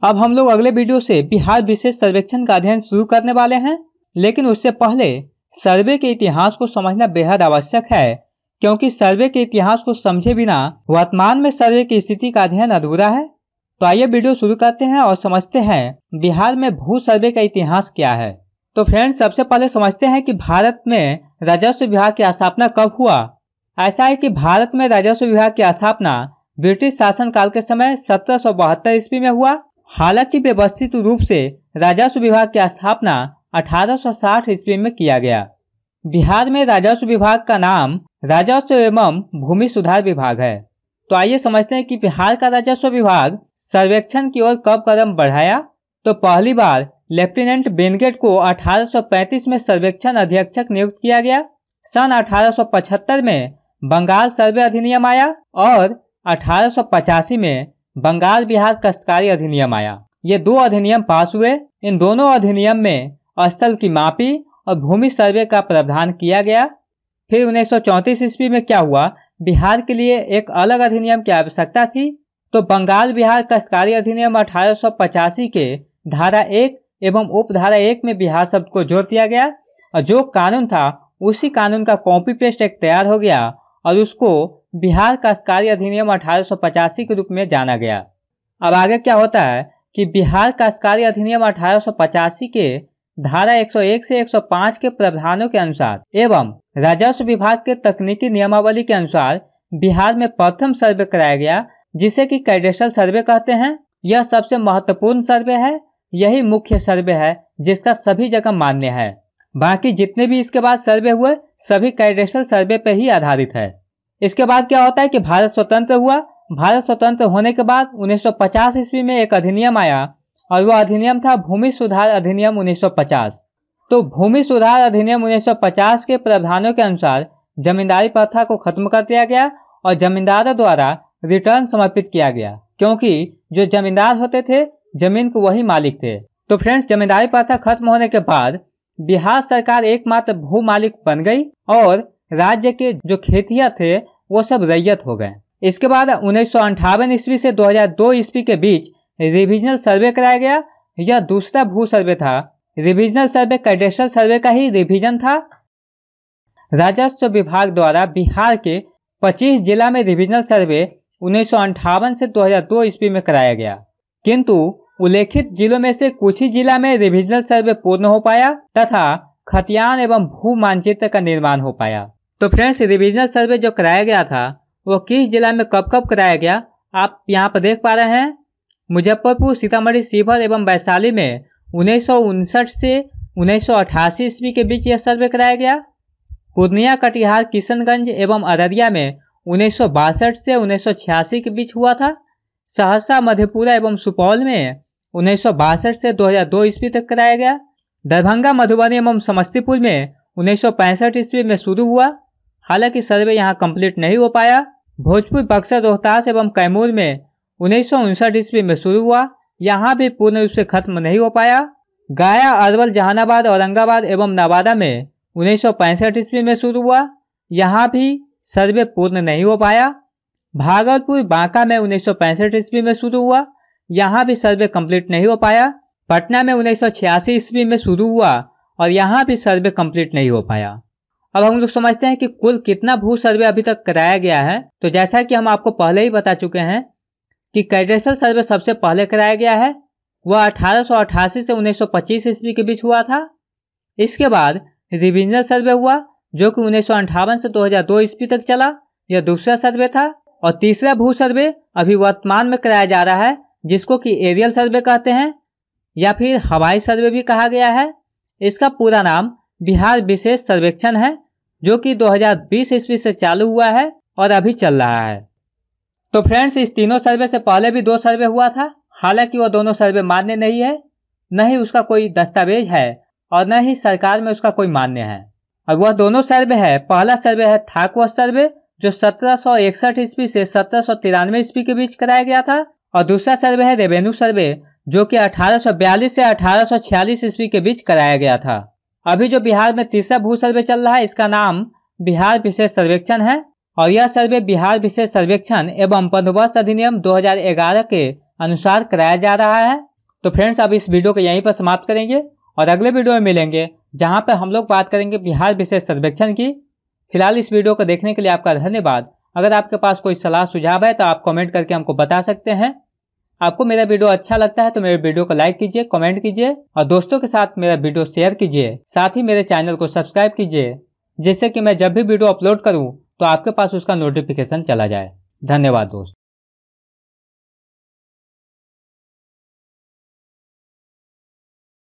अब हम लोग अगले वीडियो से बिहार विशेष सर्वेक्षण का अध्ययन शुरू करने वाले हैं, लेकिन उससे पहले सर्वे के इतिहास को समझना बेहद आवश्यक है, क्योंकि सर्वे के इतिहास को समझे बिना वर्तमान में सर्वे की स्थिति का अध्ययन अधूरा है। तो आइए वीडियो शुरू करते हैं और समझते हैं बिहार में भू सर्वे का इतिहास क्या है। तो फ्रेंड्स, सबसे पहले समझते हैं कि भारत में राजस्व विभाग की स्थापना कब हुआ। ऐसा है कि भारत में राजस्व विभाग की स्थापना ब्रिटिश शासनकाल के समय 1772 ईस्वी में हुआ। हालांकि व्यवस्थित रूप से राजस्व विभाग की स्थापना 1860 ईस्वी में किया गया। बिहार में राजस्व विभाग का नाम राजस्व एवं भूमि सुधार विभाग है। तो आइए समझते हैं कि बिहार का राजस्व विभाग सर्वेक्षण की ओर कब कदम बढ़ाया। तो पहली बार लेफ्टिनेंट बेनगेट को 1835 में सर्वेक्षण अधीक्षक नियुक्त किया गया। सन 1875 में बंगाल सर्वे अधिनियम आया और 1885 में बंगाल बिहार काश्तकारी अधिनियम आया। ये दो अधिनियम पास हुए। इन दोनों अधिनियम में स्थल की मापी और भूमि सर्वे का प्रावधान किया गया। फिर 1934 ईस्वी में क्या हुआ, बिहार के लिए एक अलग अधिनियम की आवश्यकता थी। तो बंगाल बिहार काश्तकारी अधिनियम 1885 के धारा 1 एवं उपधारा 1 में बिहार शब्द को जोड़ दिया गया और जो कानून था उसी कानून का कॉपी पेस्ट एक तैयार हो गया और उसको बिहार काश्तकारी अधिनियम 1885 के रूप में जाना गया। अब आगे क्या होता है कि बिहार काश्तकारी अधिनियम 1885 के धारा 101 से 105 के प्रावधानों के अनुसार एवं राजस्व विभाग के तकनीकी नियमावली के अनुसार बिहार में प्रथम सर्वे कराया गया, जिसे कि कैडेस्ट्रल सर्वे कहते हैं। यह सबसे महत्वपूर्ण सर्वे है। यही मुख्य सर्वे है जिसका सभी जगह मान्य है। बाकी जितने भी इसके बाद सर्वे हुए सभी कैडेस्ट्रल सर्वे पर ही आधारित है। इसके बाद क्या होता है कि भारत स्वतंत्र हुआ। भारत स्वतंत्र होने के बाद 1950 ईस्वी में एक अधिनियम आया और वह अधिनियम था भूमि सुधार अधिनियम 1950। तो भूमि सुधार अधिनियम 1950 के प्रावधानों के अनुसार जमींदारी प्रथा को खत्म कर दिया गया और जमींदारों द्वारा रिटर्न समर्पित किया गया, क्योंकि जो जमींदार होते थे जमीन को वही मालिक थे। तो फ्रेंड्स, जमींदारी प्रथा खत्म होने के बाद बिहार सरकार एकमात्र भू मालिक बन गई और राज्य के जो खेतिया थे वो सब रैयत हो गए। इसके बाद 1958 ईस्वी से 2002 ईस्वी के बीच रिविजनल सर्वे कराया गया। यह दूसरा भू सर्वे था। रिविजनल सर्वे कैडेस्ट्रल सर्वे का ही रिवीजन था। राजस्व विभाग द्वारा बिहार के 25 जिला में रिविजनल सर्वे 1958 से 2002 ईस्वी में कराया गया, किंतु उल्लेखित जिलों में से कुछ ही जिला में रिविजनल सर्वे पूर्ण हो पाया तथा खतियान एवं भू मानचित्र का निर्माण हो पाया। तो फ्रेंड्स, रिविजनल सर्वे जो कराया गया था वो किस जिला में कब कब कराया गया आप यहाँ पर देख पा रहे हैं। मुजफ्फरपुर, सीतामढ़ी, शिवहर एवं वैशाली में 1959 से 1988 ईस्वी के बीच यह सर्वे कराया गया। पूर्णिया, कटिहार, किशनगंज एवं अररिया में 1962 से 1986 के बीच हुआ था। सहरसा, मधेपुरा एवं सुपौल में 1962 से 2002 ईस्वी तक कराया गया। दरभंगा, मधुबनी एवं समस्तीपुर में 1965 ईस्वी में शुरू हुआ। हालांकि सर्वे यहाँ कंप्लीट नहीं हो पाया। भोजपुर, बक्सर, रोहतास एवं कैमूर में 1959 ईस्वी में शुरू हुआ। यहाँ भी पूर्ण रूप से खत्म नहीं हो पाया। गया, अरवल, जहानाबाद, औरंगाबाद एवं नवादा में 1965 ईस्वी में शुरू हुआ। यहाँ भी सर्वे पूर्ण नहीं हो पाया। भागलपुर, बांका में 1965 ईस्वी में शुरू हुआ। यहाँ भी सर्वे कंप्लीट नहीं हो पाया। पटना में 1986 ईस्वी में शुरू हुआ और यहाँ भी सर्वे कंप्लीट नहीं हो पाया। अब हम लोग समझते हैं कि कुल कितना भू सर्वे अभी तक कराया गया है। तो जैसा कि हम आपको पहले ही बता चुके हैं कि कैडेस्ट्रल सर्वे सबसे पहले कराया गया है। वह 1888 से 1925 ईस्वी के बीच हुआ था। इसके बाद रिविजनल सर्वे हुआ जो कि 1958 से 2002 ईस्वी तक चला। यह दूसरा सर्वे था। और तीसरा भू सर्वे अभी वर्तमान में कराया जा रहा है, जिसको कि एरियल सर्वे कहते हैं या फिर हवाई सर्वे भी कहा गया है। इसका पूरा नाम बिहार विशेष सर्वेक्षण है, जो कि 2020 ईस्वी से चालू हुआ है और अभी चल रहा है। तो फ्रेंड्स, इस तीनों सर्वे से पहले भी 2 सर्वे हुआ था। हालांकि वह दोनों सर्वे मान्य नहीं है, न ही उसका कोई दस्तावेज है और न ही सरकार में उसका कोई मान्य है। और वह दोनों सर्वे है, पहला सर्वे है थाकवत सर्वे जो 1761 ईस्वी से 1793 ईस्वी के बीच कराया गया था और दूसरा सर्वे है रेवेन्यू सर्वे जो कि 1842 से 1846 ईस्वी के बीच कराया गया था। अभी जो बिहार में तीसरा भू सर्वे चल रहा है इसका नाम बिहार विशेष सर्वेक्षण है और यह सर्वे बिहार विशेष सर्वेक्षण एवं बंदोबस्त अधिनियम 2011 के अनुसार कराया जा रहा है। तो फ्रेंड्स अब इस वीडियो को यहीं पर समाप्त करेंगे और अगले वीडियो में मिलेंगे, जहां पर हम लोग बात करेंगे बिहार विशेष सर्वेक्षण की। फिलहाल इस वीडियो को देखने के लिए आपका धन्यवाद। अगर आपके पास कोई सलाह सुझाव है तो आप कमेंट करके हमको बता सकते हैं। आपको मेरा वीडियो अच्छा लगता है तो मेरे वीडियो को लाइक कीजिए, कमेंट कीजिए और दोस्तों के साथ मेरा वीडियो शेयर कीजिए। साथ ही मेरे चैनल को सब्सक्राइब कीजिए, जिससे कि मैं जब भी वीडियो अपलोड करूं तो आपके पास उसका नोटिफिकेशन चला जाए। धन्यवाद दोस्त।